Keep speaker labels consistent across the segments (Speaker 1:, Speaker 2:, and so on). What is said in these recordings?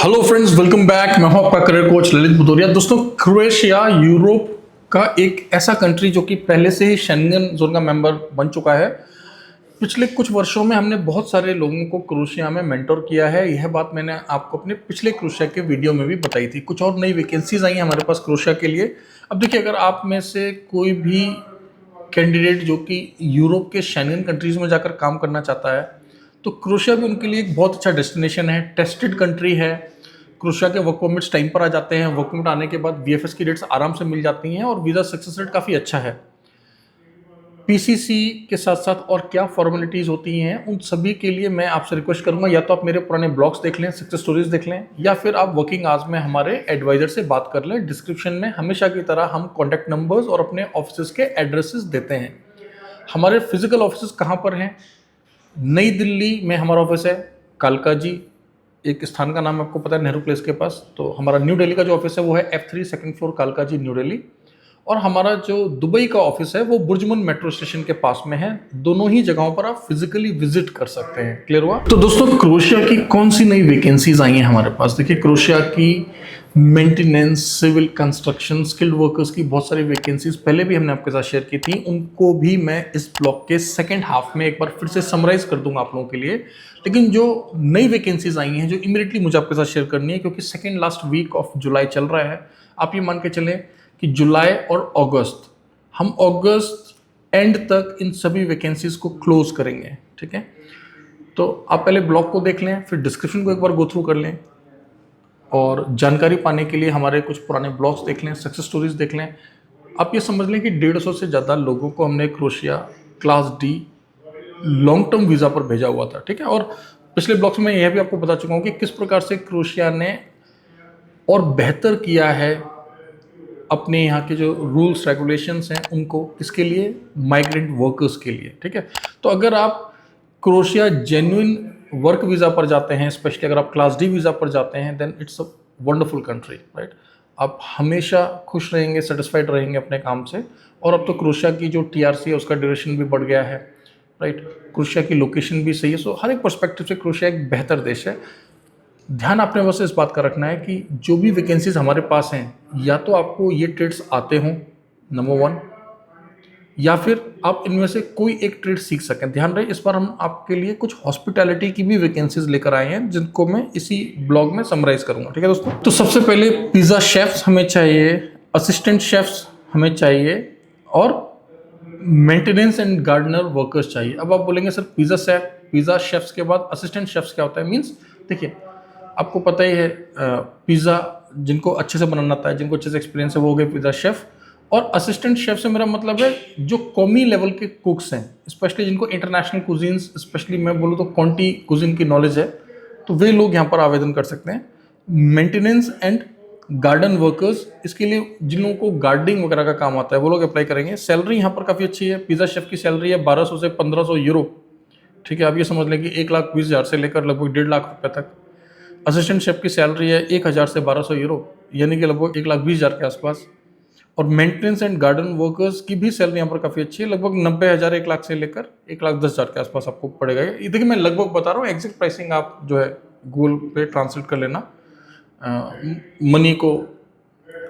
Speaker 1: Hello friends, welcome back. मैं हूं आपका करियर कोच ललित भदौरिया। दोस्तों, क्रोएशिया यूरोप का एक ऐसा कंट्री जो कि पहले से ही शेंगन जोन का मेंबर बन चुका है। पिछले कुछ वर्षों में हमने बहुत सारे लोगों को क्रोएशिया में मेंटोर किया है। यह बात मैंने आपको अपने पिछले क्रोएशिया के वीडियो में भी बताई थी। कुछ और नई वैकेंसीज आई हैं हमारे पास क्रोएशिया के लिए। अब देखिए, अगर आप में से कोई भी कैंडिडेट जो कि यूरोप के शेंगन कंट्रीज में जाकर काम करना चाहता है, तो क्रोएशिया भी उनके लिए एक बहुत अच्छा डेस्टिनेशन है। टेस्टेड कंट्री है। क्रोएशिया के वर्क परमिट्स टाइम पर आ जाते हैं। वर्क परमिट आने के बाद वीएफएस की डेट्स आराम से मिल जाती हैं और वीज़ा सक्सेस रेट काफ़ी अच्छा है। पीसीसी के साथ साथ और क्या फॉर्मेलिटीज़ होती हैं, उन सभी के लिए मैं आपसे रिक्वेस्ट करूंगा, या तो आप मेरे पुराने ब्लॉग्स देख लें, सक्सेस स्टोरीज देख लें, या फिर आप वर्किंग आवर्स में हमारे एडवाइजर से बात कर लें। डिस्क्रिप्शन में हमेशा की तरह हम कॉन्टैक्ट नंबर्स और अपने ऑफिस के एड्रेसेस देते हैं। हमारे फिजिकल ऑफिस कहाँ पर हैं? नई दिल्ली में हमारा ऑफिस है, कालका जी एक स्थान का नाम आपको पता है, नेहरू प्लेस के पास। तो हमारा न्यू दिल्ली का जो ऑफिस है वो है F3 सेकंड फ्लोर, कालका जी, न्यू दिल्ली। और हमारा जो दुबई का ऑफिस है वो बुर्जुमन मेट्रो स्टेशन के पास में है। दोनों ही जगहों पर आप फिजिकली विजिट कर सकते हैं। क्लियर हुआ? तो दोस्तों, क्रोएशिया की कौन सी नई वैकेंसीज आई हैं हमारे पास? देखिए, क्रोएशिया की maintenance, civil construction, skilled workers की बहुत सारी वैकेंसीज पहले भी हमने आपके साथ शेयर की थी। उनको भी मैं इस ब्लॉग के सेकंड हाफ में एक बार फिर से समराइज कर दूंगा आप लोगों के लिए। लेकिन जो नई वैकेंसीज आई हैं जो इमीडिएटली मुझे आपके साथ शेयर करनी है, क्योंकि second last week of July चल रहा है, आप ये मान के चलें कि जुलाई और अगस्त, हम अगस्त एंड तक इन सभी वैकेंसीज को क्लोज करेंगे। ठीक है, तो आप पहले ब्लॉग को देख लें, फिर डिस्क्रिप्शन को एक बार गो थ्रू कर लें, और जानकारी पाने के लिए हमारे कुछ पुराने ब्लॉग्स देख लें, सक्सेस स्टोरीज देख लें। आप ये समझ लें कि 150 से ज़्यादा लोगों को हमने Croatia class D long term visa पर भेजा हुआ था। ठीक है, और पिछले ब्लॉग्स में यह भी आपको बता चुका हूँ कि किस प्रकार से क्रोएशिया ने और बेहतर किया है अपने यहाँ के जो रूल्स रेगुलेशंस हैं उनको, किसके लिए? माइग्रेंट वर्कर्स के लिए। ठीक है, तो अगर आप क्रोएशिया जेन्युइन वर्क वीज़ा पर जाते हैं, स्पेशली अगर आप क्लास डी वीज़ा पर जाते हैं, then it's a wonderful country, right. आप हमेशा खुश रहेंगे, सेटिस्फाइड रहेंगे अपने काम से। और अब तो क्रोएशिया की जो टीआरसी है उसका ड्यूरेशन भी बढ़ गया है, राइट। क्रोएशिया की लोकेशन भी सही है। सो हर एक पर्सपेक्टिव से क्रोएशिया एक बेहतर देश है। ध्यान आपने बस इस बात का रखना है कि जो भी वैकेंसीज हमारे पास हैं, या तो आपको ये ट्रेड्स आते हों, नंबर 1, या फिर आप इनमें से कोई एक ट्रेड सीख सकें। ध्यान रहे, इस बार हम आपके लिए कुछ हॉस्पिटैलिटी की भी वैकेंसीज लेकर आए हैं, जिनको मैं इसी ब्लॉग में समराइज करूंगा। ठीक है दोस्तों, तो सबसे पहले पिज़्ज़ा शेफ्स हमें चाहिए, असिस्टेंट शेफ्स हमें चाहिए, और मेंटेनेंस एंड गार्डनर वर्कर्स चाहिए। अब आप बोलेंगे सर, पिज़्ज़ा शेफ्स के बाद असिस्टेंट शेफ्स क्या होता है? मीन्स देखिए, आपको पता ही है, पिज़्ज़ा जिनको अच्छे से बनाना आता है, जिनको अच्छे से एक्सपीरियंस है, वो हो गए पिज़्ज़ा शेफ़। और असिस्टेंट शेफ से मेरा मतलब है जो कॉमी लेवल के कुक्स हैं, स्पेशली जिनको इंटरनेशनल कुजीन्स, स्पेशली मैं बोलूँ तो कॉन्टी कुजीन की नॉलेज है, तो वे लोग यहाँ पर आवेदन कर सकते हैं। मेंटेनेंस एंड गार्डन वर्कर्स, इसके लिए जिन लोगों को गार्डनिंग वगैरह का काम आता है वो लोग अप्लाई करेंगे। सैलरी यहाँ पर काफ़ी अच्छी है। पिज़्ज़ा शेफ की सैलरी है 1200 से 1500 यूरो। ठीक है, आप ये समझ लें कि 1,20,000 से लेकर लगभग 1.5 लाख रुपये तक। असिस्टेंट शेफ की सैलरी है 1,000 से 1200 यूरो, यानी कि लगभग 1,20,000 के आसपास। और मेंटेनेंस एंड गार्डन वर्कर्स की भी सैलरी यहाँ पर काफ़ी अच्छी है, लगभग 90,000, 1 लाख से लेकर 1,10,000 के आसपास आपको पड़ेगा। ये देखिए, मैं लगभग बता रहा हूँ, एग्जैक्ट प्राइसिंग आप जो है गूगल पे ट्रांसलेट कर लेना, मनी को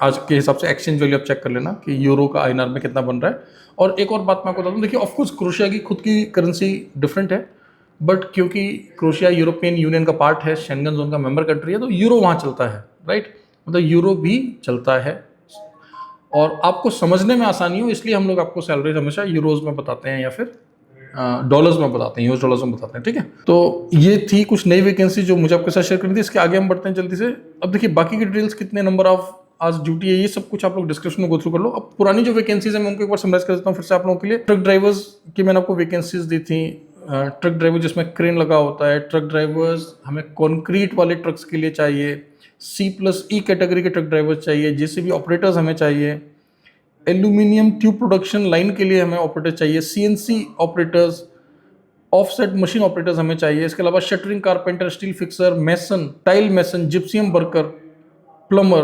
Speaker 1: आज के हिसाब से एक्सचेंज वैल्यू आप चेक कर लेना कि यूरो का आईएनआर में कितना बन रहा है। और एक और बात मैं आपको बता दूँ, देखिए ऑफकोर्स क्रोएशिया की खुद की करेंसी डिफरेंट है, बट क्योंकि क्रोएशिया यूरोपियन यूनियन का पार्ट है, शेंगन जोन का मेंबर कंट्री है, तो यूरो वहाँ चलता है, राइट। मतलब यूरो भी चलता है। और आपको समझने में आसानी हो इसलिए हम लोग आपको सैलरी हमेशा यूरोज में बताते हैं, या फिर डॉलर्स में बताते हैं, यूएस डॉलर्स में बताते हैं। ठीक है, तो ये थी कुछ नई वैकेंसी जो मुझे आपके साथ शेयर करनी थी। इसके आगे हम बढ़ते हैं जल्दी से। अब देखिए, बाकी की डिटेल्स, कितने नंबर ऑफ आज ड्यूटी है, ये सब कुछ आप लोग डिस्क्रिप्शन में गो थ्रू कर लो। अब पुरानी जो वैकेंसीज है मैं उनको एक बार समराइज कर देता हूँ फिर से आप लोगों के लिए। ट्रक ड्राइवर्स की मैंने आपको वैकेंसीज दी थी। ट्रक ड्राइवर जिसमें क्रेन लगा होता है, ट्रक ड्राइवर्स हमें कॉन्क्रीट वाले ट्रक्स के लिए चाहिए, C+E कैटेगरी के ट्रक ड्राइवर्स चाहिए, जेसीबी ऑपरेटर्स हमें चाहिए, एल्यूमिनियम ट्यूब प्रोडक्शन लाइन के लिए हमें ऑपरेटर चाहिए, CNC operators, offset machine operators हमें चाहिए। इसके अलावा shuttering carpenter, steel fixer, mason, tile mason, gypsum worker, plumber,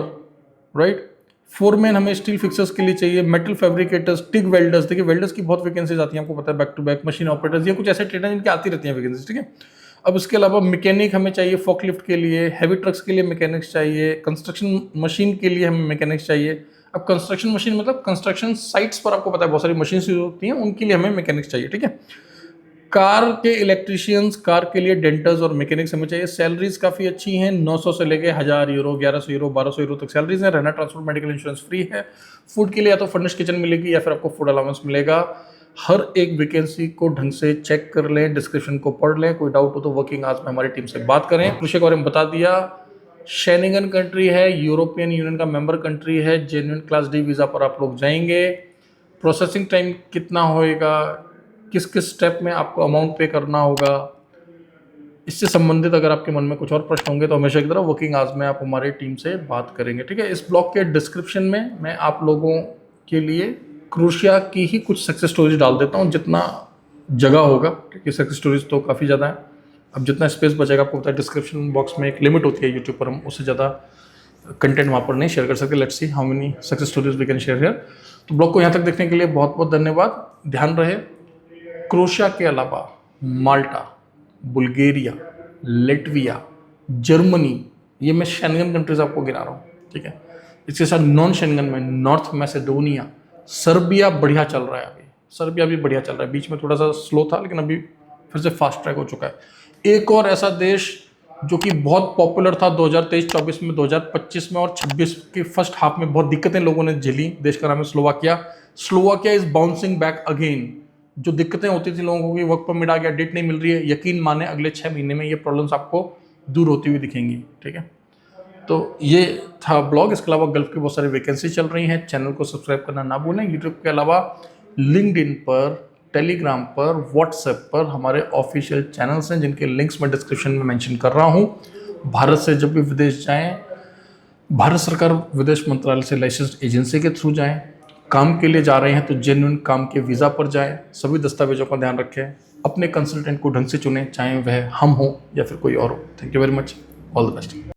Speaker 1: right. Foreman हमें स्टील फिक्सर्स के लिए चाहिए, मेटल फैब्रिकेटर्स, टिग वेल्डर्स। देखिए, वेल्डर्स की बहुत वैकेंसीज आती हैं, आपको पता है, back to back machine operators, ये कुछ ऐसे ट्रेड हैं जिनकी आती रहती हैं वैकेंसीज। ठीक है, अब इसके अलावा मैकेनिक हमें चाहिए फोकलिफ्ट के लिए, हैवी ट्रक्स के लिए मैकेनिक्स चाहिए, कंस्ट्रक्शन मशीन के लिए हमें मैकेनिक्स चाहिए। अब कंस्ट्रक्शन मशीन मतलब कंस्ट्रक्शन साइट्स पर आपको पता है बहुत सारी मशीन यूज होती हैं, उनके लिए हमें मैकेनिक्स चाहिए, ठीक है। कार के इलेक्ट्रिशियंस, कार के लिए डेंटर्स और मैकेनिक्स हमें चाहिए। सैलरीज काफ़ी अच्छी हैं, 900 से लेके 1000 यूरो, 1100 यूरो, 1200 यूरो तक सैलरीज हैं। रहना, ट्रांसपोर्ट, मेडिकल इंश्योरेंस फ्री है। फूड के लिए या तो फर्निश किचन मिलेगी या फिर आपको फूड अलाउंस मिलेगा। हर एक वैकेंसी को ढंग से चेक कर लें, डिस्क्रिप्शन को पढ़ लें, कोई डाउट हो तो वर्किंग आवर्स में हमारी टीम से बात करें। कृषि के बारे में बता दिया, शेनिंगन कंट्री है, यूरोपियन यूनियन का मेंबर कंट्री है, जेन्युइन क्लास डी वीज़ा पर आप लोग जाएंगे। प्रोसेसिंग टाइम कितना होएगा, किस किस स्टेप में आपको अमाउंट पे करना होगा, इससे संबंधित अगर आपके मन में कुछ और प्रश्न होंगे तो हमेशा की तरह वर्किंग आवर्स में आप हमारी टीम से बात करेंगे, ठीक है। इस ब्लॉग के डिस्क्रिप्शन में मैं आप लोगों के लिए क्रोएशिया की ही कुछ सक्सेस स्टोरीज डाल देता हूँ, जितना जगह होगा, क्योंकि सक्सेस स्टोरीज तो काफ़ी ज़्यादा है। अब जितना स्पेस बचेगा आपको पता है, डिस्क्रिप्शन बॉक्स में एक लिमिट होती है यूट्यूब पर, हम उससे ज़्यादा कंटेंट वहाँ पर नहीं शेयर कर सकते। Let's see how many success stories we can share here. तो ब्लॉग को यहाँ तक देखने के लिए बहुत बहुत धन्यवाद। ध्यान रहे, क्रोएशिया के अलावा माल्टा, बुल्गारिया, लेटविया, जर्मनी, ये मैं शेंगन कंट्रीज आपको गिरा रहा हूँ, ठीक है। इसके साथ नॉन शेंगन में नॉर्थ मैसेडोनिया, सर्बिया बढ़िया चल रहा है अभी, सर्बिया भी बढ़िया चल रहा है। बीच में थोड़ा सा स्लो था लेकिन अभी फिर से फास्ट ट्रैक हो चुका है। एक और ऐसा देश जो कि बहुत पॉपुलर था 2023-24 में, 2025 में और 26 के फर्स्ट हाफ में बहुत दिक्कतें लोगों ने झेली, देश का नाम है Slovakia. Slovakia is bouncing back again. जो दिक्कतें होती थी लोगों को कि वर्क परमिट आ गया, डेट नहीं मिल रही है, यकीन माने अगले 6 महीने में ये प्रॉब्लम्स आपको दूर होती हुई दिखेंगी, ठीक है। तो ये था ब्लॉग। इसके अलावा गल्फ की बहुत सारी वैकेंसी चल रही हैं। चैनल को सब्सक्राइब करना ना भूलें। यूट्यूब के अलावा लिंक्डइन पर, टेलीग्राम पर, व्हाट्सएप पर हमारे ऑफिशियल चैनल्स हैं, जिनके लिंक्स मैं डिस्क्रिप्शन में मेंशन कर रहा हूँ। भारत से जब भी विदेश जाएं, भारत सरकार विदेश मंत्रालय से लाइसेंस्ड एजेंसी के थ्रू जाएं। काम के लिए जा रहे हैं तो जेन्युइन काम के वीज़ा पर जाएं। सभी दस्तावेजों का ध्यान रखें। अपने कंसल्टेंट को ढंग से चुनें, चाहे वह हम हो या फिर कोई और हो। Thank you very much. All the best.